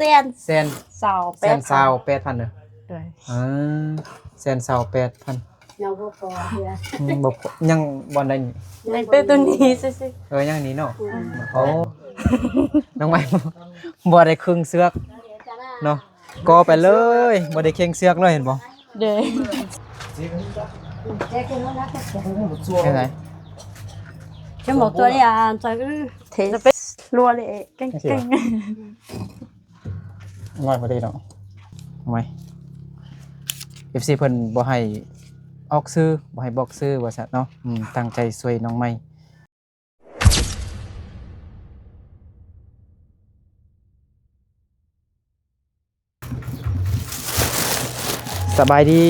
แสนสาว8,000เด้อด้วยแสนสาว8,000ยังบ่พอเด้อบ่ยังบ่ได้นี่ยังเป็นตัวนี้ซื่อยังนี้เนาะโอ้น้องใหม่บ่ได้ครึ่งเสือกเนาะกอไปเลยบ่ได้เข่งเสือกเลยเห็นบ่เด้ยังไง这么多呀，这个เทสไปรัวเลยเก่ง น้อยบ่ได้เนาะทำไม FC เพิ่นบ่ให้ออกซื้อบ่ให้บอกซื้อว่าซั่นเนาะตั้งใจช่วยน้องใหม่สบายดี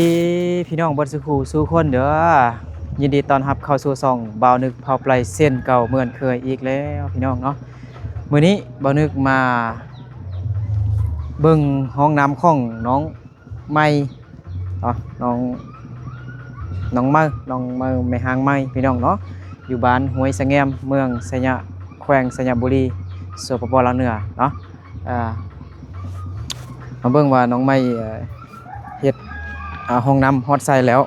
พี่น้องบ่สุขสู่คนเด้อยินดีต้อนรับเข้าสู่ช่องบ่าวนึกเผาไพรเส้นเก่าเหมือนเคยอีกแล้วพี่น้องเนาะมื้อนี้บ่าวนึกมาเบิ่งห้องน้ำของน้องใหม่น้องเมอแม่หางไม้พี่น้องเนาะอยู่บ้านห้วยสะแงมเมืองสะยะแขวงสะยะบุรีสปปลาวเหนือเนาะมาเบิ่งว่าน้องไม้เฮ็ดห้องน้ำฮอดใส่แล้ว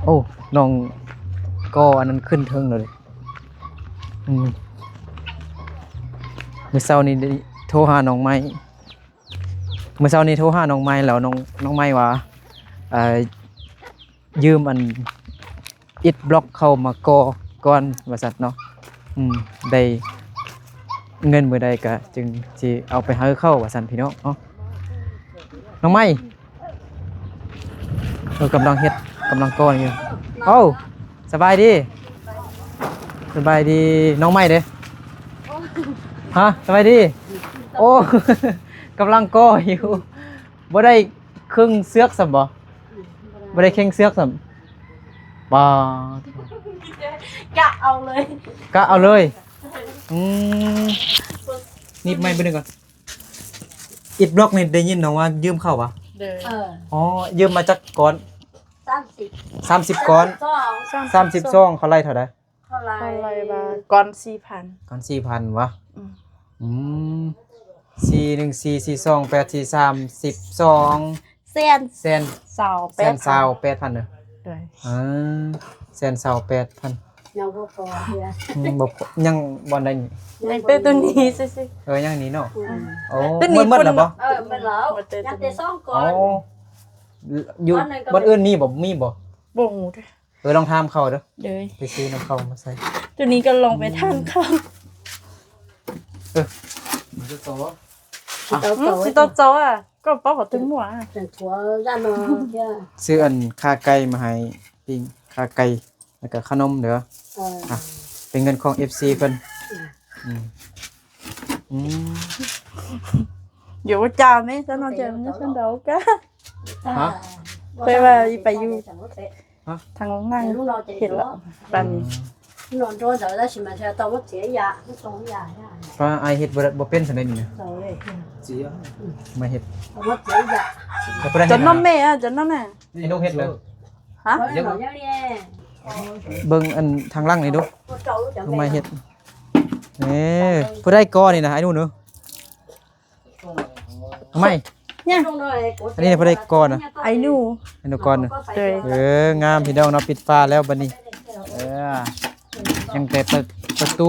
โอ้น้องก็อันนั้นขึ้นเทิงเลยมื้อเช้านี้โทรหาน้องไม้เมื่อเช้านี้โทรหาน้องไม้แล้วน้องไม้ว่ายืมอันอิฐบล็อกเข้ามาก่อนว่าซั่นเนาะได้เงินมื้อใดก็จึงสิเอาไปให้เข้าว่าซั่นพี่น้องเนาะน้องไม้กำลังเฮ็ดกำลังก่ออยู่โอ้สบายดีน้องไม้เด้ฮะสบายดีโอ้ กำลังก่ออยู่บ่ได้ครึ่งเสือกซ้ํบ่ได้เข่งเสือกซ้ํบ่กะเอาเลยนี่ไม่เป็นนึงก่อนอิฐบล็อกนี่ได้ยินน้องว่ายืมเข้าป่ะเด้อ๋อยืมมาจากก้อน30ก้อน30ซองเขาไล่เท่าใดเท่าไหร่บ่าก่อน 4,000 ก้อน 4,000 วะ414428432แสนสาว 8,000เด้อด้วยแสน28,000ยังบ่พอเด้อบ่ยังบ่ได้นี่ยังเป็นตัวนี้ซื่อยังนี้เนาะโอ้หมดแล้วบ่มันแล้วยังแต่2ก่อนอยู่บ่อื่นมีบ่บ่ฮู้เด้ลองถามเขาเด้อไปซื้อน้ำเขามาใส่ตัวนี้ก็ลองไปทานข้าวมันจะโตสิโตโจก็ป้าบ่ถึงหัวเป็นถั่วย่าเนาะซื้ออันขาไก่มาให้ปิ้งขาไก่แล้วก็ขนมเด้อเป็นเงินของ FC เพิ่นอยู่ว่าจ้าแม่ซะเนาะจ้ามันซั่นดอกกะไปอยู่ทางนั่งเห็นแล้วปานนี้นอนโดนแล้วสิมาต้องว่าเสียยาต้องยาว่าไอเฮ็ดบ่เป็นซั่นได้นี่นะเสียมาเฮ็ดว่าเสียยาจนน้ำแม่จนน้ำแม่ไอ้ลูกเฮ็ดเลยฮะเบิ่งอันทางล่างนี่ดูมาเฮ็ดผู้ได้ก่อนี่นะไอ้นู่นเนาะไม่เนี่ยอันนี้ผู้ได้ก่อนะไอ้นู่ก่อนงามพี่น้องเนาะปิดฟ้าแล้วบัดนี้ยังแต่ประตู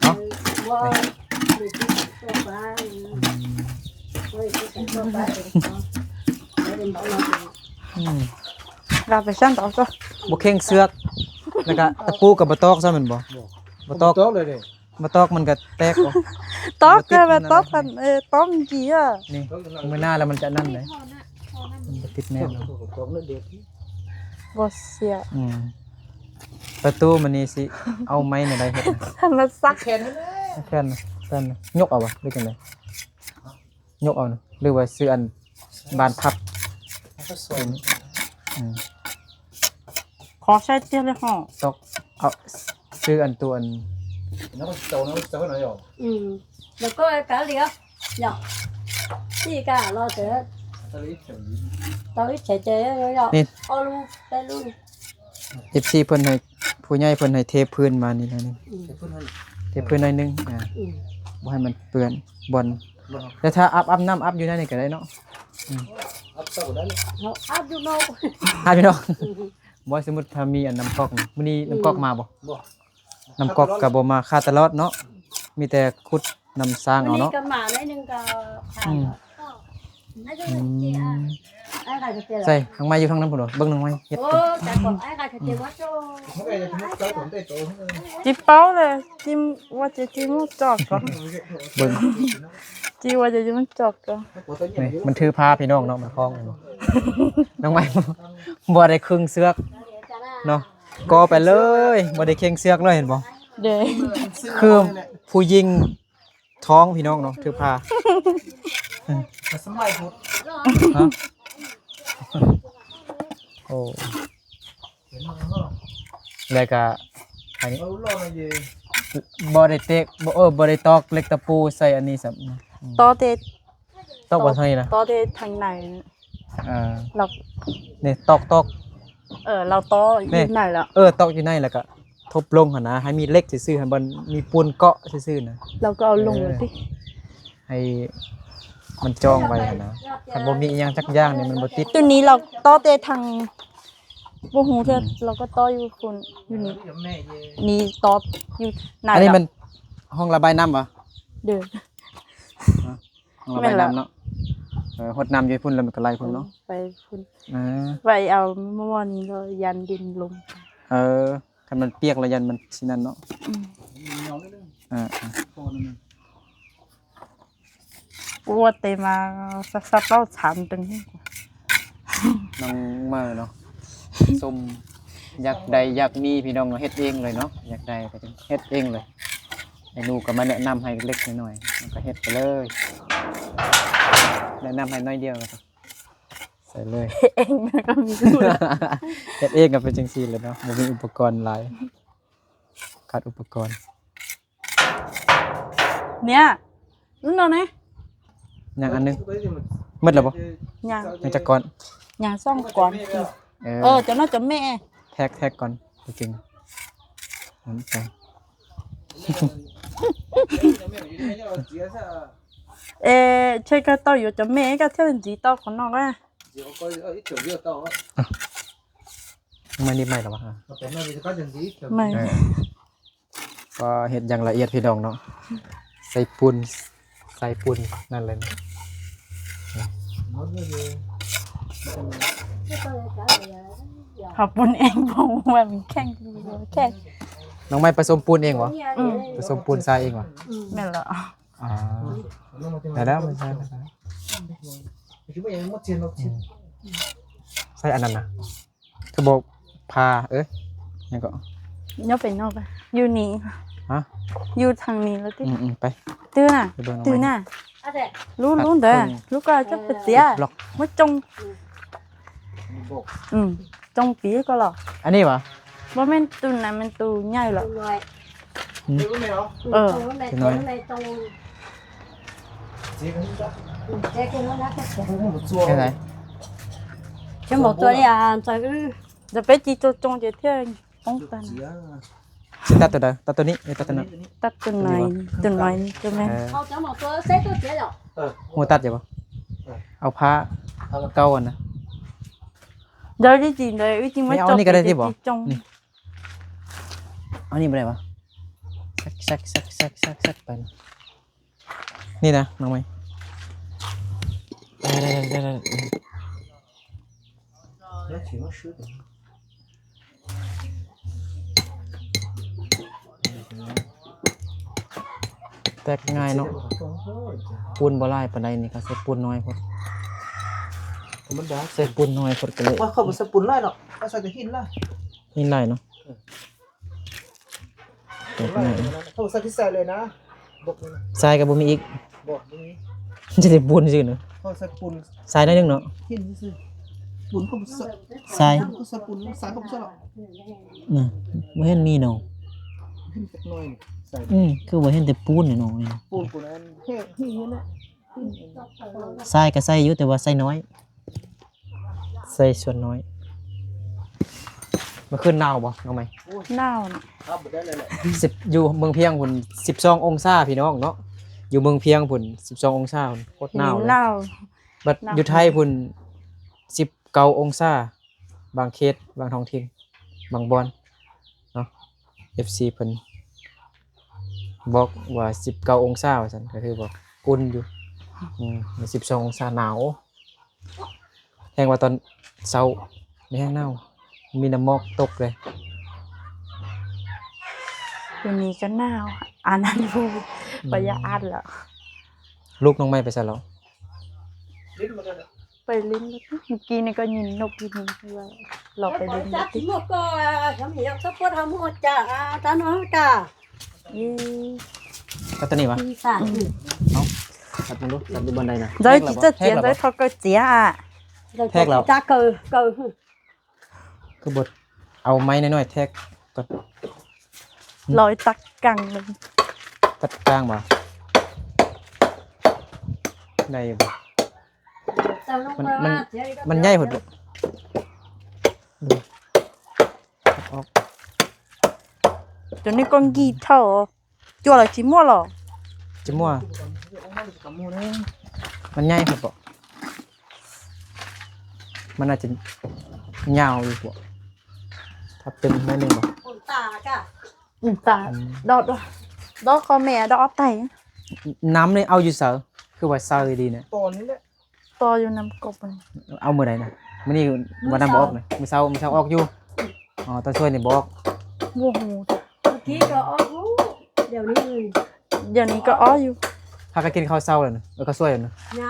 เนาะเราไปสั่งต่อซะบ่เข่งเสือกแล้วก็ตะปูกับบ่ตอกซะมันบ่ตอกเลยเด้บ่ตอกมันก็แตกตอกก็บ่ตอกกันต้องกี่อ่ะนี่มื้อหน้าแล้วมันจะนั่นเลยมันบ่ติดแน่นบ่เสียประตูมันนี่สิเอาไม้ในใดเฮ็ดทำมาซักแค่นยกเอาบ่หรือจังได๋ยกเอาหรือว่าซื้ออันบานพับขอใช้เตี้ยเลยห่อตกเอาซื้ออันตัวอันแล้วก็กะเหลียวเนาะที่กะรอเถอะตอนนี้เฉยๆเนาะเอาลูกไปลูก FC เพิ่นให้ผู้ใหญ่เพิ่นให้เทพื้นมานี่นะนี่ เทพื้นหน่อยนึงบ่ให้มันเปื้อนบอนแล้วถ้าอัพน้ำอัพอยู่นั่นนี่ก็ได้เนาะ เอาอาบอยู่เนาะ พี่น้องบ่สมมุติถ้ามีอันน้ำก๊อกนี่มื้อนี้น้ำก๊อกมาบ่น้ำก๊อกก็บ่มาค่าตลอดเนาะมีแต่ขุดน้ำสร้างเอา นี่ เนาะ ก็มาได้นึงก็ผ่านai cái chị ai cái chị ใส่ข้างไม้อยู่ทางนั้นพุ่นบ่เบิ่งน้องไม้เฮ็ด ô tại còn ai cái chị quá cho จีเป้าเลยจีว่าจะจีมันจอกก็ เบิ่ง จีว่าจะจีมันจอกก็ นี่มันถือผ้าพี่น้องเนาะมาคล้องเนาะน้องไม้บ่ได้ครึ่งเสือกเนาะกอไปเลยบ่ได้เข่งเสือกเลยเห็นบ่ เด้อ คือผู้หญิงท้องพี่น้องเนาะถือผ้า สมัยพุทธ ฮะโอ้แล้วก็อันนี้ เราลองอะไร บ่ได้เตะบ่ได้ตอกเหล็กตะปูใส่อันนี้สับ ต่อเต ตอกบ่เท่านี้นะ ต่อเตทางไหน เรา นี่ตอก เราต่ออยู่ไหนล่ะ ตอกอยู่ในแล้วก็ทบลงหั่นนะให้มีเหล็กซื่อๆให้มันมีปูนเกาะซื่อๆนะ เราก็เอาลงเลยสิ ให้มันจ้องไว้หั่นนะถ้าบ่มีอีหยังจักอย่างนี่มันบ่ติด ตัวนี้เราต่อเตทางบ่ฮู้เถิดเราก็ต่ออยู่คนอยู่นี่ แม่ นี่ต่ออยู่ไหน อันนี้ ล่ะ มันห้องระบายน้ำบ่ เด้อ ห้องระบายน้ำเนาะหดน้ำอยู่พุ่นแล้วมันก็ไหลพุ่นเนาะ ไปพุ่น อ่า ไปเอาเมื่อวานนี้ก็ยันดินลง คันมันเปียกแล้วยันมันสินั่นเนาะ น้องนิดนึง อ่า พอแล้วนึง ปวดเตมาสักๆเรา3ตึง น้องมาเนาะส้มอยากได้อยากมีพี่น้องเฮ็ดเองเลยเนาะอยากได้ก็เฮ็ดเองเลยไอ้หนูก็มาแนะนำให้เล็กๆน้อยๆมันก็เฮ็ดไปเลยแนะนำให้น้อยเดียวก็ใส่เลย เองมันก็มีสูตร เฮ็ดเองก็เป็นจังซี่เลยเนาะบ่มีอุปกรณ์หลายขาดอุปกรณ์ เนี่ยรุ่นเราเนี่ย อย่างอันนึงหมดแล้วบ่ ย่าง ยังจักก่อน ย่างซ่องก่อนจะน่าจะแม่ แท็กก่อนจริงๆนั่นไป ใช่ก็ต่ออยู่จะแม่ก็เท่านี้ต่อของน้องอ่ะ มันนี่ใหม่แล้ววะ ไม่ ก็เฮ็ดอย่างละเอียดพี่น้องเนาะใส่ปูนนั่นเลยนะ ขับปุ่นเองบอกว่ามันแข่งกัน น้องไม้ผสมปูนเองวะผสมปูนทรายเองวะ แม่นละ อ๋อแต่แล้วไม่ใช่ใส่อันนั้นนะคือบอกพายังก็ ย่อไปนอกไปอยู่นี่ ฮะ อยู่ทางนี้แล้วที่ ไป ตื่นน่ะ ไปเบิ่งน้อง ตื่น ไม้ น่ะ à thế รู้เด้อลูกก็จะไปเสีย บล็อก มาจงจงปีก็หรอก อันนี้วะ ว่าแม่นตูนนั้นมันตูใหญ่หรอก rồi รู้ไหมเหรอ cái này trong cái nó đã cái แค่ไหน cái một tuổi đi à trời ơi จะไปจีโจจงจะเที่ยวป้องกัน สิตัดตัวใดตัดตัวนี้ตัดตัวนั้น ตัดตัวหน่อยจะแม่ không cháu một tuổi xếp tôi chết rồi หัวตัดอยู่ปะเอาผ้าเก่าอันนะ เดี๋ยวจริงเลยจริงไม่ ไม่เอา จบ นี่ก็ได้ที่บอก จง นี่ เอานี่ไปไหนวะซักไปนี่นะน้องไม้ได้ แตกง่ายเนาะปูนบ่หลายปานใดนี่ก็ใส่ปูนน้อยพอใส่ปูนน้อยพอก็เลย ว่าเขาเป็นสปุนไล่หรอกเขาใส่แต่หินไล่ นี่หลายเนาะแตกง่าย เขาใส่ที่ใส่เลยนะบอกเลย ทรายก็บ่มีอีก บอกตรงนี้ จะได้ปูนซื่อเนาะ เขาใส่ปุน ทรายได้นึงเนาะ หินซื่อปุนเขาใส่ ทราย เขาใส่ปุนสายเขาใส่หรอก น่ะบ่เห็นมีเนาะ หินสักหน่อยใส่ คือบ่เห็นแต่ปูนเนาะ ปุนอันแค่หินนะ ทรายก็ใส่อยู่แต่ว่าใส่น้อยใส่ส่วนน้อย มันขึ้นหนาวบ่น้องไหม หนาวนี่ ครับบ่ได้เลยแหละ 10อยู่เมืองเพียงพุ่น12องศาพี่น้องเนาะอยู่เมืองเพียงพุ่น12องศาพุ่นโคตรหนาวเลย หนาว บัด หนาว อยู่ไทยพุ่น19องศาบางเขตบางท้องถิ่นบางบอนเนาะ FC เพิ่นบอกว่า19องศาว่าซั่นก็คือบอกอุ่นอยู่12องศาหนาวแฮงว่าตอนเช้าไม่แห้งหนาวมีน้ำหมอกตกเลย วันนี้ก็หนาวอ่านนั้นพูดไปอยาอ่านแล้ว ลูกน้องไม้ไปซะแล้ว ลิ้นมาได้ ไปลิ้นเมื่อกี้นี่ก็ยินนกยินว่าเราไปลิ้น จับ ที่ หมดก็ทำเหี่ยวสักพอทำหมดจ้าตาน้องจ้า ยี่ ก็ตัวนี้วะ ดีค่ะ ตัดมึงดูตัดดูบันไดนะ rồi chỉ cho tiền rồi thôi có chĩa à จ้าเกิด คือบดเอาไม้น้อยๆแทกก็ lòi tắc cẳng mình ตัดกลางมาได้อยู่บ่มันใหญ่หดบ่ดูตัดออก cho nên con ghi thở chua là chỉ mua lò จิมั่วมันใหญ่หดบ่มันอาจจะยาวอยู่บ่ถ้าเป็นนิดนึงบ่ ตาจ้า ta đó đó đó con mẹ đó tay น้ำนี่เอาอยู่เสอคือว่าเสอดีเนี่ย ตอนนี้แหละ to vô nằm cục này เอามื้อใดน่ะมื้อนี้วันนั้นบ่ออกเลยมื้อเช้าออกอยู่อ๋อตอนช่วยนี่บ่ออก mua hù กี้ก็อ้อเดี๋ยวนี้ giờ này có ó vô พากันกินข้าวเช้าแล้วนะข้าวสวยแล้วนะ นะ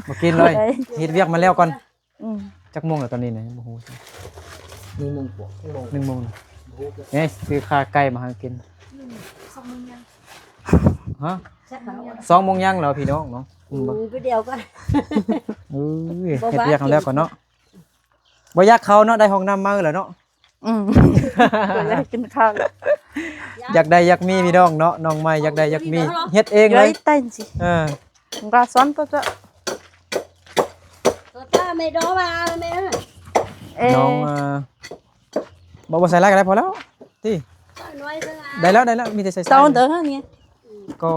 มากินเลย đấy เฮ็ดเวียกมาแล้วก่อน ừ. จักโมงแล้วตอนนี้นะโอ้โห 1 โมงกว่า1 โมง 1 โมงนะเนี่ยซื้อข้าไก่มาหากินฮะ 2 โมงยังเหรอพี่น้องเนาะบ่ cái điều con เฮ็ดเวียกมาแล้วก่อนเนาะบ่อยากเข้าเนาะได้ห้องน้ำมาแล้วเนาะ ừ. rồi lại kinh khao อยากได้อยากมีพี่น้องเนาะน้องใหม่อยากได้อยากมีเฮ็ดเองเลย giấy tay gì เออ ra xoắn tôi cho ta mày đó ba mày น้องบ่ใส่ลายก็ได้พอแล้วติ nói ได้แล้วมีแต่ใส่ sao đỡ hơn nhỉ ก็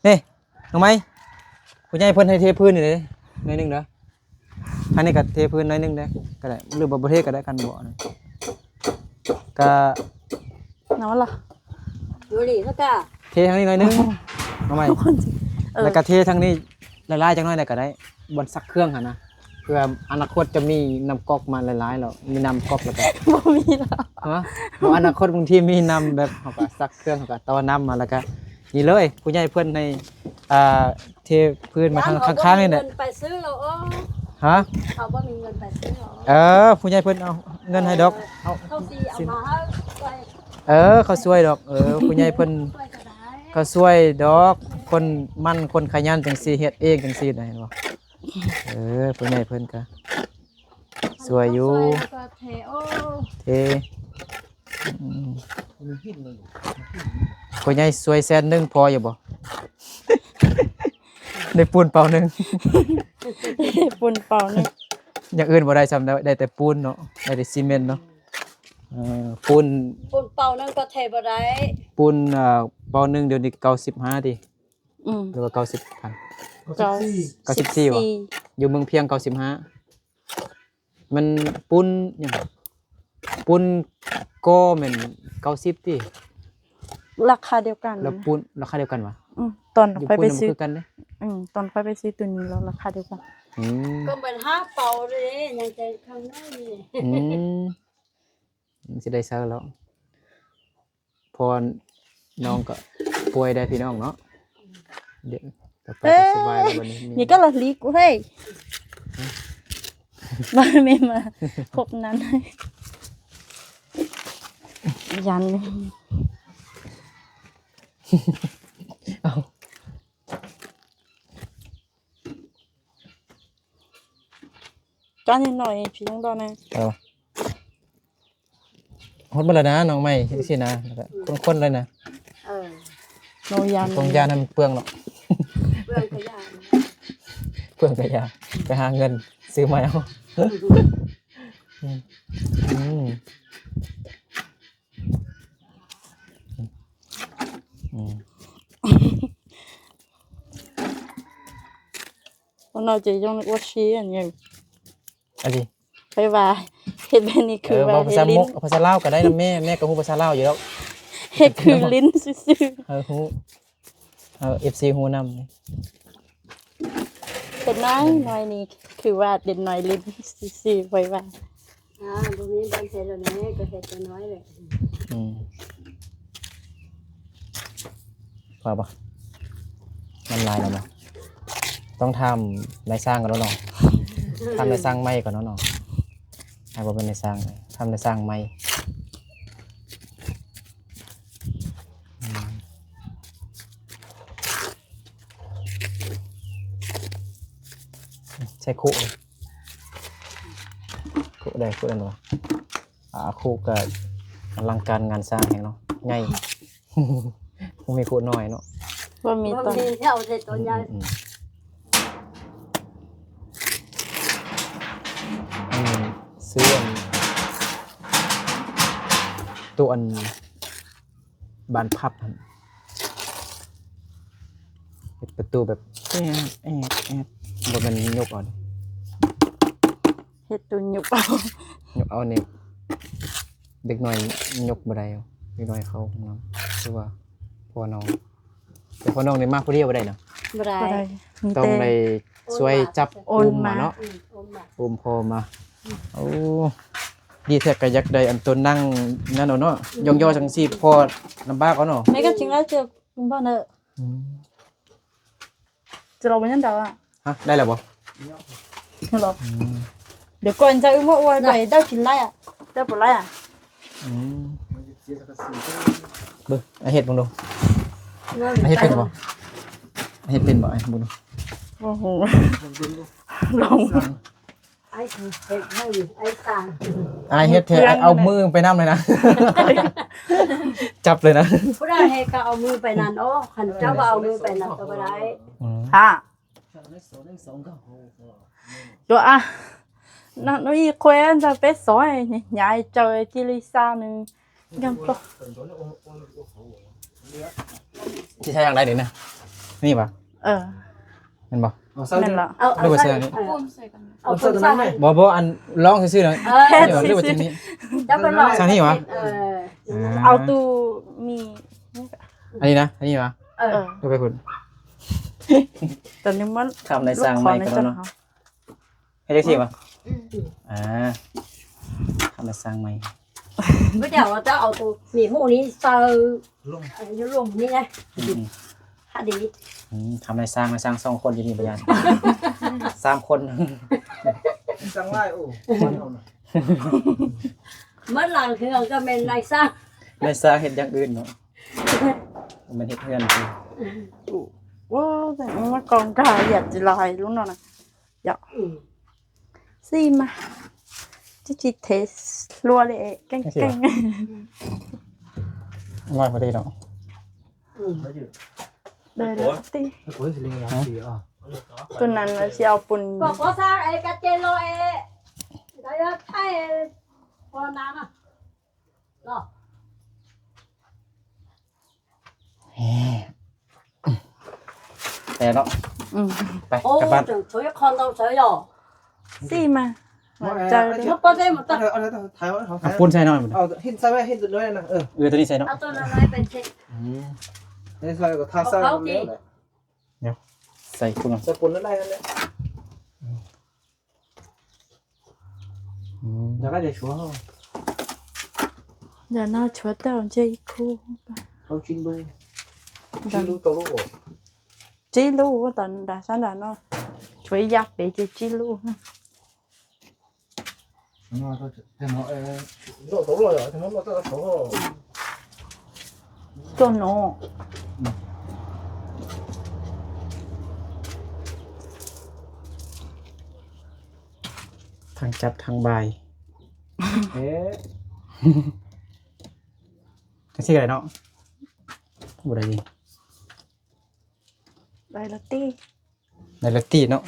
นี่น้องไม้ผู้ใหญ่เพิ่นให้เทพื้นนี่เด้หน่อยนึงเด้อทางนี้ก็เทพื้นหน่อยนึงเด้อก็ได้หรือบ่เทก็ได้กันบ่นะก็ nào là rồi đi tất cả เททางนี้หน่อยนึงน้องไม้ ừ. แล้วก็เททางนี้หลายๆจังน้อยได้ก็ได้บนซักเครื่องหั่นนะเพื่ออนาคตจะมีน้ำก๊อกมาหลายๆแล้วมีน้ำก๊อกแล้วก็ บ่มีแล้ว ฮะบ่อนาคตบางทีมีน้ำแบบเฮาก็ซักเครื่องเฮาก็ต่อน้ำมาแล้วก็นี่เลยผู้ใหญ่เพิ่นในเทพื้นมาข้างๆนี่แหละ ไปซื้อเราเออ ฮะ เขาบ่มีเงินไปซื้อหรอ ผู้ใหญ่เพิ่นเอาเงินให้ดอกเอา เขาตีเอามาให้ไป เขาช่วยดอกผู้ใหญ่เพิ่น ไปก็ได้ เขาช่วยดอกคนมันคนขยันจังซี่เฮ็ดเองจังซี่ได้เห็นบ่ผู้ใหญ่เพิ่นก็ช่วยอยู่ ก็เทโอ เทผู้ใหญ่ช่วย100,000พออยู่บ่ ได้ปูนเปล่าหนึง ปุ่นเป่านี่ อย่างอื่นบ่ได้ซ้ำได้แต่ปูนเนาะได้แต่ซีเมนต์เนาะปูน ปุ่นเป่านั่นก็เทบ่ได้ ปูนเปล่าหนึงเดี๋ยวนี้95ติ ừ. หรือว่า90,000 94 94บ่อยู่เมืองเพียง95มันปูนหยังปูนก็แม่น90ติ ราคาเดียวกัน แล้วปูนราคาเดียวกันวะ อืมตอน อยู่ ไป ปูน ซื้อ คือกันเด้ ตอนไปซื้อตัวนี้แล้วราคาเดียวกัน อืม ก็เป็นห้าเป่าเลยยังใจข้างในนี่ สิได้เซอแล้วพอน้องก็ป่วยได้พี่น้องเนาะเดี๋ยวต่อไปก็สบายแล้ววันนี้ นี่ก็ละลีกูเฮ้ยมาไม่มาพบนั้นยัน เอา ก็นิดหน่อยพี่ต้องดอนนะ เอาฮดมาแล้วนะน้องใหม่จังซี่นะแล้วก็คนๆเลยนะ โนยัน คงยานั้นเปลืองหรอก เรื่องขยะ เปลืองก็ยาไปหาเงินซื้อมาเอาอืม เราจะยงว่าชี้อันนี้ อันนี้ ไปว่าเฮ็ดแบบนี้คือว่า บอกภา เฮ็ ษา ดลิ้ มุ น กภาษาลาวก็ได้นะแม่ก็ฮู้ภาษาลาวอยู่แล้ว เฮ็ดคือลิ้นซื่อ ฮู้FC ฮู้นำนี่ ๆเป็นน้อยนี่คือว่าเด็ดน้อยลิ้นซื่อๆไปว่า ตรงนี้บ้านเสร็จแล้วนี่ก็เสร็จจะน้อยเลย พอปะมันลายแล้วเนาะต้องทำในสร้างกันแล้วเนาะทำในสร้างไม้ก่อนเนาะให้บ่เป็นในสร้างเลยทำในสร้างไม้ใช้คุเลยคุได้คุได้เนาะคุกับอลังการงานสร้างแห่งเนาะไง คงมีคุน้อยเนาะ ว่ามี บาง ต้น ทีเท่าเสร็จตัวใหญ่ ซื้อตัวอันบานพับเป็นประตูแบบแอะบนมันยกเอา เฮ็ดตุนยุบเอา ยกเอาเนี่ยเด็กน้อยยกบ่ได้เอาเด็กน้อยเขาน้องคือว่าพ่อน้องแต่พ่อน้องนี่มากผู้เดียวบ่ได้เนาะ บ่ได้ บ่ได้มี ต้อง แต่ ไปช่วยจับ โอน อุ้ม มา มาเนาะ อมมา อุ้มพอมาโอ้ดีแท้ก็อยากได้อันตัวนั่งนั่นเนาะย่องๆจังซี่พอลำบากเอาเนาะ mấy cái chuyện đó chưa bao nợ chưa lâu mới nhân đạo à ฮะได้แล้วบ่ chưa lâu để con chơi mỗi quay này đâu chỉ lại à đâu phải lại à เบิ่งไอ้เฮ็ดบ่ดูไอ้เฮ็ดเป็นบ่ไอ้เฮ็ดเป็นบ่ไอ้บ่ดู lòng ไอ้เห็ดให้ไอ้ตา ไอ้เฮ็ดแท้ไอ้เอามือไปนำเลยนะ จับเลยนะ ผู้ใดให้ก็เอามือไปนั่นโอ้ขันเจ้าก็เอามือไปนั่นก็บ่ได้ à rồi à nó y quen ra bé sói nhảy trời chi li sao nữa nhầm to ที่ใช้อย่างไรเดี๋ยวนะนี่ป่ะ เห็นบ่ nên là เอา ดูว่าเสื้อนี่ เอาคนใส่ให้ บ่อันร้องซื่อๆเลยเดี๋ยวเรียกว่าจังนี้ เจ้าเป็นหลอก ใส่นี่วะ ao tu mi อันนี้นะอันนี้วะดูไปคุณ tao nhưng mà ทำในสร้างไม้กันเนาะให้ได้สิวะทำในสร้างไม้ เมื่อเดี๋ยวเราจะเอาตัวหมีหมูนี้เซอร์ลงนี่ไงฮะดี ทำในสร้าง2คนอยู่นี่ประหยัด3 คน สั่งไล่โอ้ เมื่อหลังคือเราก็เป็นนายสร้าง ในสร้างเฮ็ดอย่างอื่นเนาะมันเฮ็ดเฮือนคือ wow nó còn cả giật lại luôn rồi nè dạ gì mà chứ chỉ thế lua để canh canh น้อยบ่ได้ดอก đây là tí โอ้ยสิลิงยาสีอ่ะ tuần này là sẽ ao bún บอกว่าซาไอ้กัดเจโลเอได้แล้วใช่พอน้ำอ่ะเนาะ แต่เนาะไป โอ้ กลับบ้าน ถึงช่วยคนเราเฉยหรอ gì mà ชุ chơi ดประเดี๋ยวมัน เอา ต้อง เอาถ่ายไว้เขา เอาปุ้นใส่หน่อยมัน เอาหินใส่ไว้หินตัวน้อยนะตัวนี้ใส่เนาะ เอาตัวนั้นให้เป็นเช็ค นี่ใส่ก็ทาซ่าเร็ว ใส่ปุ้น สกุลนั่นได้นั่นแหละอยากได้ชัวร์ giờ nó chúa tao chơi khu เขาชินดูตัวลูก chi lu tận đã sáng là nó chuối giặc để chơi chi lu nó thì nó độ tổ rồi thì nó có tổ cho nó ทางจับทางบาย เอ๊ะ จังซี่ก็ได้เนาะบ่ได้ดี đây là ti ในลักตี้เนาะ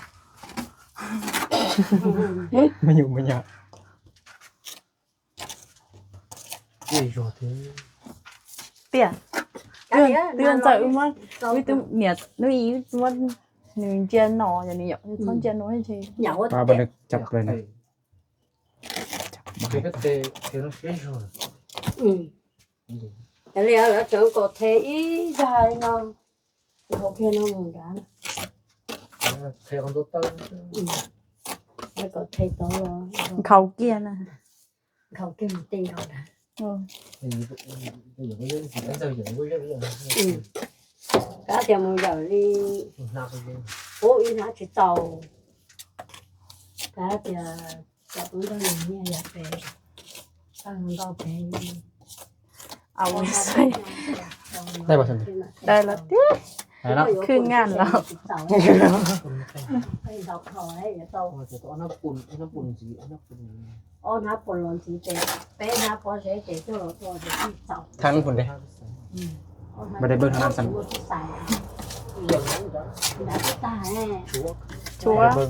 ไม่อยู่ไม่ยาก เอ้ยโจทย์ tiền tiền tiền giờ mà với tôi miệt nó ý mà Những chiên nọ vậy này con chiên nói gì เหนียว ปลาบันทึกจับเลยนะ cái đất tê thì nó chết rồi อืมแต่เรียกแล้วเจอก็เทอีdài nóโอเคnó mừng đã theo con tốt tơแล้วก็เทต่อ khẩu kia nè เขาเก็บตีเขาได้ thì những cái anh giờ những cái ừ cá thì mình giờ đi nào cái bố ý nó chỉ tàu cá thì tập cũng đang nhìn như vậy về ăn đâu về áo xay đây bảo sân đây là tiếc ไหนเนาะ คืองานแล้ว ให้ดอกถอยอย่าโต thì có nó bùn gì nó bùn อ้อน้าปนหลอนสีเจ๊เป๊ะน้าพอเจ๊เจ๊ตัวเราตัวเจ๊ที่เสา ทางนั้นคนเด้ บ่ได้เบิ่งทางนั้นสั่น ใส่ได้ตายแน่ chúa เบิ่ง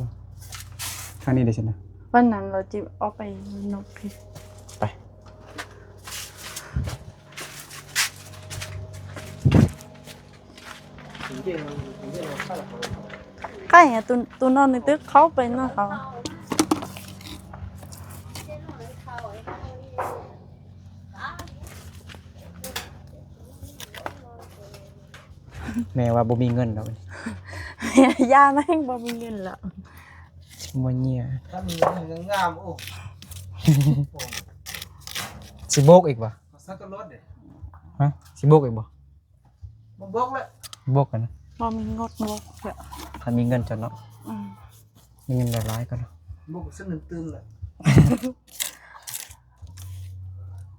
ทางนี้ได้ใช่ไหม วันนั้นเราจิบเอาไปนกพี่ ไป ใกล้อะตัวนอนในตึกเขาไปนอนเขา แม่ว่าบ่มีเงินดอก ย่าแม่งบ่มีเงินแล้ว บ่เงีย ถ้ามีเงินงามโอ้ สิโบกอีกบ่ สักก็รถเด็ด ฮะสิโบกอีกบ่ มันบล็อกแล้ว โบกกันนะ บ่มีงดงกเดี๋ยว ถ้ามีเงินจะเนาะ อืม มีเงินหลายๆก็เนาะ บล็อกสักหนึ่งตื่นเลย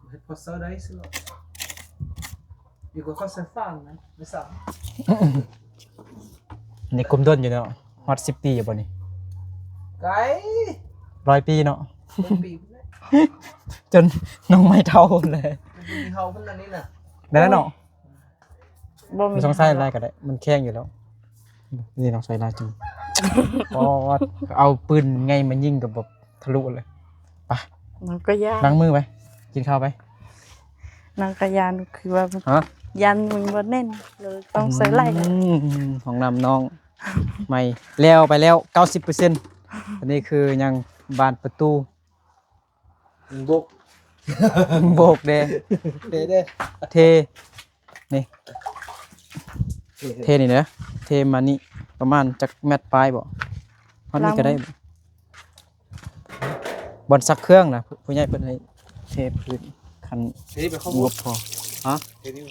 เฮ็ดพอเซอร์ได้สิลูกอยู่กับข้าวเซฟังนะไม่สั่ง นี่คุมต้นอยู่เนาะฮอต10 ปีอยู่บ่นี่ ไก่ 100 ปีเนาะ เป็นปีเลย จนน้องไม่เท่าเลย เป็นปีเฮาเพิ่นอันนี้น่ะ ได้แล้วเนาะ บ่มี ไม่ต้องใส่ลายก็ได้ มันแข็งอยู่แล้ว นี่ต้องใส่ลายจริง เพราะว่าเอาปืนไงมันยิงกับแบบทะลุเลย มันก็ยาก ล้างมือไป กินข้าวไป นางกระยานคือว่า ฮะ ยันมึงบ่แน่นเลยต้องใส่ไล่กัน ของนำน้อง ใหม่แล้วไปแล้ว 90%อันนี้คือยังบานประตู บก โบกเด เด้เด้ เท นี่ เทนี่นะเทมานี่ประมาณจักแมตรปลายบ่มันนี่ก็ได้บ่บอลซักเครื่องนะผู้ใหญ่เพิ่นให้เทพื้นคัน เฮ้ยไปเข้าง บพอฮะ เฮ้ยนี่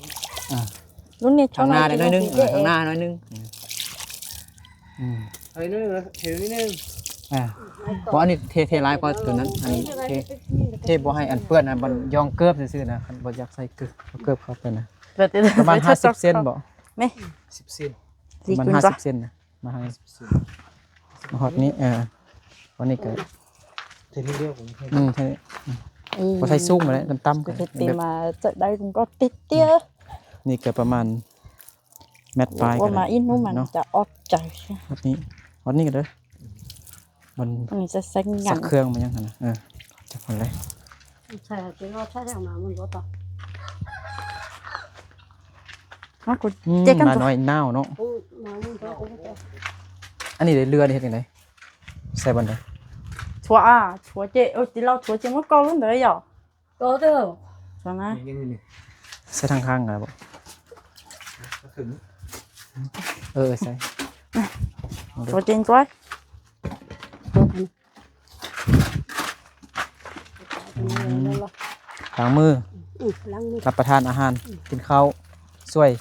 รุ่นนี้ ข้างหน้าได้หน้อยนึงข้างหน้าหน้อยนึงเฮ้ยนี่เฮ้ยนี่นึง เพราะอันนี้เทลายกว่าตัวนั้นอันนี้เทบ่ให้อันเปื้อนนะบ่ยองเกือบซื่อๆนะคันบ่อยากใส่เกือบเข้าไปนะประมาณ50 เซนบ่ นี่ 10 เซน ประมาณ50 เซนนะมาให้มาฮอดนี้วันนี้ก็ เทนี่เดียวผม ใช่บ่ใส่สูงมาแล้วต่ำๆ ก็ ก็ จะตีมาจะได้ก็ติดเตี้ย นี่ก็ประมาณแมตรปลาย ว่ามาอินนู้มัน เนาะ จะออกใจใช่ ฮอดนี้ก็เด้อมัน อันนี้จะแซงยั สั ง กเครื่องมันยังหั่นนะจับมันเลย ใช่ที่เราใช้ทางมามันก็ต่อ มากูเจ๊กัน มา ตัว น้อยนาวเนาะ มามันก็โอ้โห อันนี้ได้เรือนี่เฮ็ดจังได๋ใส่บันได ชัวชัวเจ๊ตีเราชัวเจ๊มันก็รุ่นเดียวหรอ ก็เด้อ ใช่ไหม นี่ ใส่ทางข้างกันบ่ ถึง ใส่ ชัวเจ๊ช่วย ล้างมือ ล้างมือ รับประทานอาหารกินข้าวสวย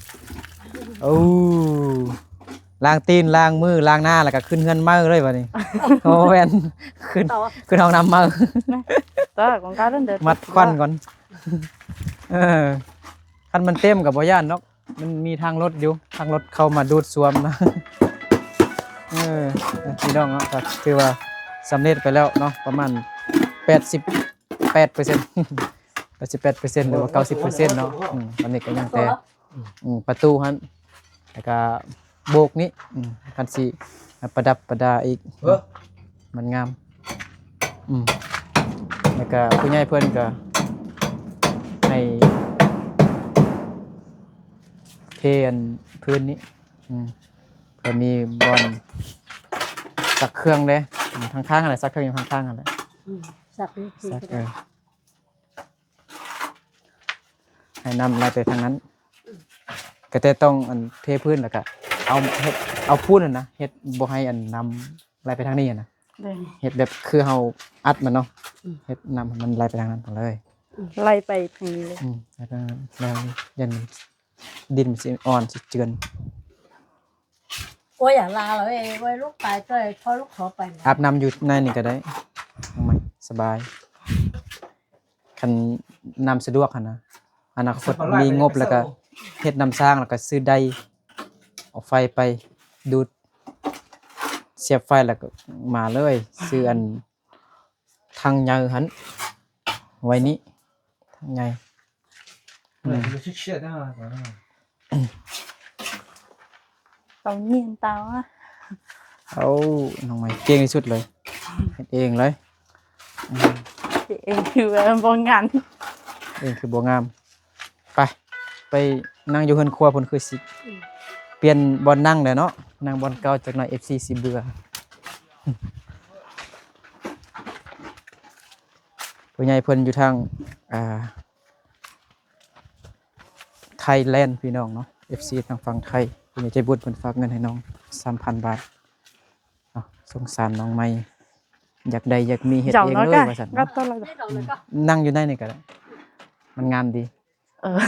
โอ้ล้างตีนล้างมือล้างหน้าแล้วก็ขึ้นเฮือนมาเลยบัดนี้โอ้แม่นขึ้นห้องน้ำมา ตัวของการรุ่นเดียว มัดควันก่อนคันมันเต็มกับบ่ย่านเนาะมันมีทางรถอยู่ทางรถเข้ามาดูดซ่วมนะพี่น้องเนาะก็คือว่าสำเร็จไปแล้วเนาะประมาณ88% 88%หรือว่า90%เนาะวันนี้ก็ยังแต่ประตูหั่นแล้วก็โบกนี้คันสิประดับประดาอีกมันงามแล้วก็ผู้ใหญ่เพิ่นก็ให้เทอันพื้นนี้ ก็มีบอลซักเครื่องเลยข้างๆอะไรซักเครื่องอยู่ข้างๆอะไร สักนิด ซัก ก็ได้ ให้นำอะไรไปทางนั้น ก็จะต้องอันเทพื้นแล้วก็เอาเฮ็ดเอาพูนนะเฮ็ดบ่ให้อันนำอะไรไปทางนี้นะ เลย เฮ็ดแบบคือเฮาอัดมันเนาะเฮ็ดนำมันไหลไปทางนั้นเลย ไล่ไปทางนี้เลย แล้วก็แล้วยันดินมันสิอ่อนสิเจือน โอ้ยอย่าลาเลยโอ้ยลูกตายก็พอลูกขอไป อาบน้ำอยู่ในนี่ก็ได้ทำไมสบายคันน้ำสะดวกหั่นนะอนาคตมีงบแล้วก็เฮ็ดน้ำสร้างแล้วก็ซื้อไดเอาไฟไปดูดเสียบไฟแล้วก็มาเลยซื้ออันทางใหญ่หั่นไว้นี้ทางใหญ่ 对，就去吃的啊，反正。 ต้องเนียนตาอ่ะ เอาน้องใหม่เก่งที่สุดเลยเฮ็ดเองเลย เองคือบ่งาน เองคือบัวงามไปนั่งอยู่เฮือนครัวเพิ่นคือสิเปลี่ยนบอลนั่งแล้วเนาะนั่งบอลเก่าจากหน่อย FC สิเบื่อผู้ใหญ่เพิ่นอยู่ทางไทยแลนด์พี่น้องเนาะ FC ทางฝั่งไทยผู้ใหญ่ใจบุญเพิ่นฝากเงินให้น้อง 3,000 บาทเนาะสงสารน้องใหม่อยากได้อยากมีเฮ็ด เจ้า เอง เนาะ เลย ก็ ว่าซั่น ก็ เนาะ ต้องเลย ไม่ลองเลยก็ นั่งอยู่ได้นี่ก็ได้มันงามดี เออ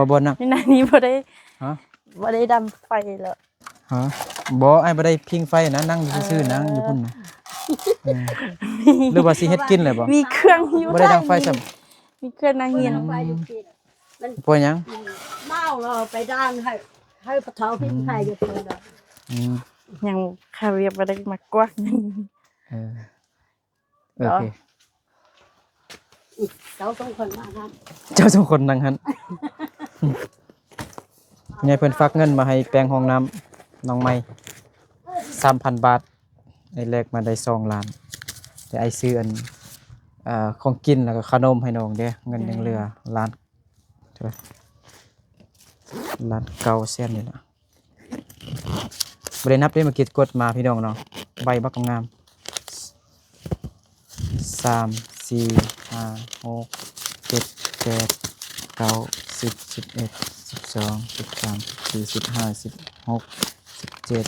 บ่นั่ง นี่นานี้บ่ได้ ฮะ บ่ได้ดำไฟแล้ว ฮะบ่ไอ้บ่ได้พิงไฟนะนั่งอยู่ซื่อๆนั่งอยู่พุ่นนะเออหรือว่าสิเฮ็ดกินเลยบ่ มีเครื่องอยู่ บ่ได้ดังไฟซ้ํ มีเครื่องนางเฮียน ไปอยู่กินมัน บ่หยัง เมาเราไปด้านให้ปะเทาพิมพ์ไทยอยู่ตัวเดียว อืม ยังคาเรียบ่ได้มากว้าง เออโอเค เราต้องคนมาท เจ้าทุกคนนั่งหั่นยายเพิ่นฝากเงินมาให้แปลงห้องน้ำน้องใหม่ 3,000 บาทไอ้แรกมาได้2ล้านแต่ไอ้ซื้ออันของกินแล้วก็ขนมให้น้องเด้เงินยังเหลือล้านเท่าไหร่ล้าน9แสนนี่ล่ะบ่ได้นับได้เมื่อกี้กดมาพี่น้องเนาะใบบักงาม3 4 5 6 7 8 9 10 11 12 13 14 15 16 17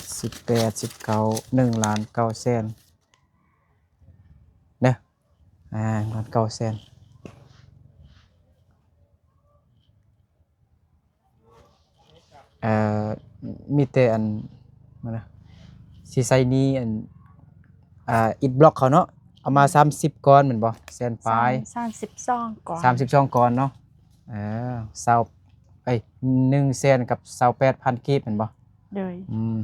18 19 1ล้าน9แสนเด้อล้าน9แสนมีแต่อันมันนะสิใส่นี้อันอิฐบล็อกเขาเนาะเอามา30ก้อนแม่นบ่แสนปลาย 32ก่อน 32ก้อนเนาะเศร้า1แสนกับ28,000กีบแม่นบ่ เลย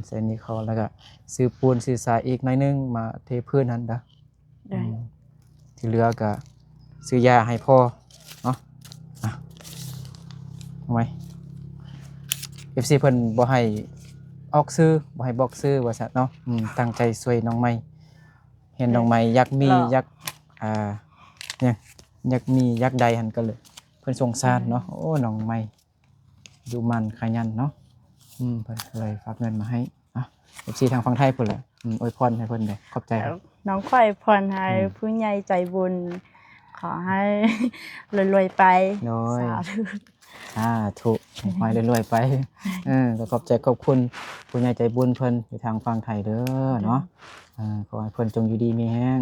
เส้นนี้เขาแล้วก็ซื้อปูนซื้อทรายอีกหน่อยนึงมาเทพื้นนั่นเด้อ เลย ที่เหลือก็ซื้อยาให้พ่อเนาะทำไม FC เพิ่นบ่ให้ออกซื้อบ่ให้บอกซื้อว่าซั่นเนาะตั้งใจช่วยน้องใหม่เห็นน้องใหม่อยากมีอยากเนี่ยอยากมีอยากได้หั่นก็เลย เพิ่นสงสารเนาะโอ้น้องใหม่ดูมันขยันเนาะเพิ่นเลยฝากเงินมาให้FC ทางฝั่งไทยพุ่นแหละอวยพรให้เพิ่นเด้อขอบใจครับ น้องค่อยพรให้ผู้ใหญ่ใจบุญ ขอให้ รวยๆไป โน้ย สาธุ ถูกหอยรวยๆไปก็ขอบใจขอบคุณผู้ใหญ่ใจบุญเพิ่นอยู่ทางฝั่งไทยเด้อเนาะขอให้เพิ่นจงอยู่ดีมีแรง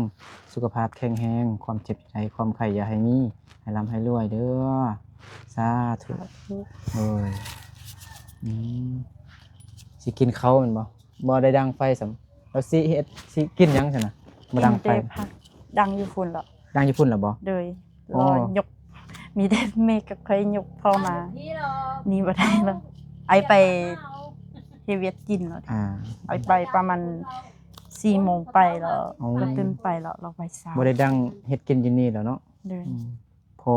สุขภาพแข็งแรงความเจ็บใจความไข้อย่าให้มีให้ร่ำให้รวยเด้อสาธุสิกินข้าวแม่นบ่ได้ดังไฟสำแล้วสิเฮ็ดสิกินหยังซั่นน่ะบ่ดังไฟ กินแต่ผักดังอยู่ฝุ่นหรอก ดังอยู่พุ่นล่ะบ่ เลย อ๋ ร อ อยก มีแต่เมฆกับใครยกพ่อมา นี่เรา นี่บ่ได้แล้วไอไปเฮเวียดกินแล้ว ไอไปประมาณ4 โมงไปแล้ว อ๋อ ก็ตื่นไปแล้วเราไปสาย บ่ได้ดังเฮ็ดกินอยู่นี่แล้วเนาะ เลย พอ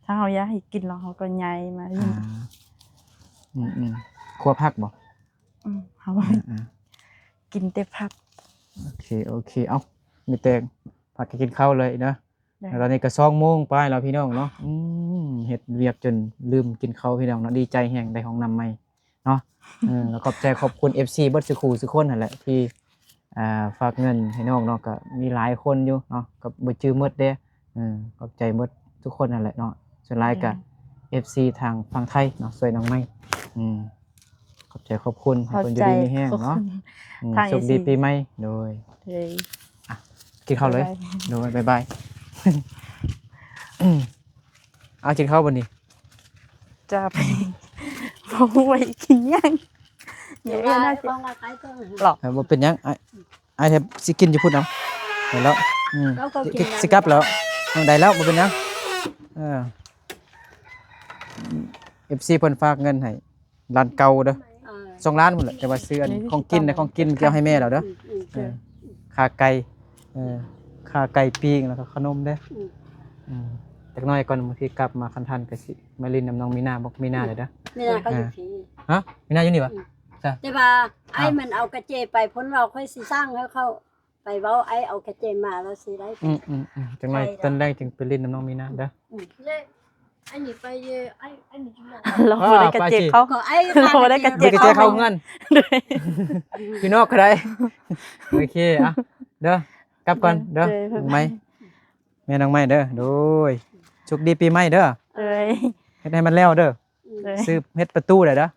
ถ้าเขาอยากให้กินแล้วเขาก็ย้ายมาอยู่ ครัวผักบ่ เขา อ่า กินแต่ผัก โอเคเอ้ามีแต่ผักกินข้าวเลยนะ ได้ แล้วตอนนี้ก็2 โมงไปแล้วพี่น้องเนาะเฮ็ดเวียกจนลืมกินข้าวพี่น้องเนาะดีใจแฮงได้ห้องน้ำใหม่ เนาะแล้วขอบใจขอบคุณ FC เบิดสุขูสุกคนนั่นแหละที่ฝากเงินให้น้องเนาะก็มีหลายคนอยู่เนาะก็บ่จื้อหมดเด้ขอบใจหมดทุกคนนั่นแหละเนาะส่วนหลายก็ FC ทางฝั่งไทยเนาะช่วยน้องไม้ขอบใจขอบคุณให้คนอยู่ดีมีแห้งเนาะโชคดีปีใหม่โดยกินข้าวเลยโดยบ๊ายบายเอากินข้าวบัดนี้ จะไปบ่ไว้กินยังเดี๋ยวน่าจะ con là cái thôi หรอก บ่เป็นหยังไอ้แทบสิกินอยู่พุ่นเอาเห็นแล้วสิกลับแล้วได้แล้วบ่เป็นหยังFC เพิ่นฝากเงินให้ร้านเก่าเด้อ2ล้านพุ่นแหละแต่ว่าซื้ออันของกินนะของกินเกี่ยวให้แม่แล้วเด้อค่าไก่ค่าไก่ปิ้งแล้วก็ขนมเด้อจักหน่อยก่อนบางทีกลับมาคันทันก็สิมาลินน้ำน้องมีนาบอกมีนาเลยเด้อ นี่นะก็อยู่ที่ ฮะมีนาอยู่นี่บ่ แต่ว่าไอ้มันเอากระเจไปพ้นเราค่อยสิสร้างแล้วเข้าไปเว้าไอ้เอากระเจมาแล้วสิได้ จังหน่อยตอนแรกจึงไปลินน้ำน้องมีนาเด้อ anh nhỉ bây giờ anh chỉ bảo เราบ่ได้กระเจ็บเขา ก็ไอ้ เราได้กระ เดี๋ เจ็ ย บ วจะเข้าเงินพี่นอกก็ได้โอเคอ่ะเด้อกลับก่อนเด้อน้องไม้แม่น้องไม้เด้อโดยโชคดีปีใหม่เด้อ เอ้ย เฮ็ดให้มันแล้วเด้อ เอ้ย ซื้อเฮ็ดประตูได้เด้อ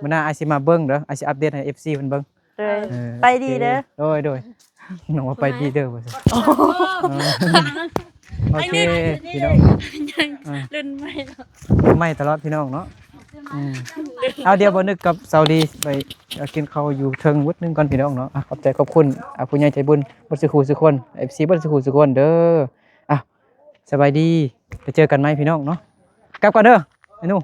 มื้อหน้าอาสิมาเบิ่งเด้ออาสิอัปเดตให้ FC เพิ่นเบิ่ง เอ้ยไปดีเด้อ โดยน้องว่าไปดีเด้อว่าซั่นโอเคพี่น้อง ลื่นไม่หรอก ไม่ตลอดพี่น้องเนาะเอาเดี๋ยวบ่นึกกับซาอุดีไปกินข้าวอยู่เทิงวุดนึงก่อนพี่น้องเนาะขอบใจขอบคุณผู้ใหญ่ใจบุญบ่สิคู่สุคน FC บ่สิคู่สุคนเด้อสบายดีไปเจอกันใหม่พี่น้องเนาะกลับก่อนเด้อไอ้หนู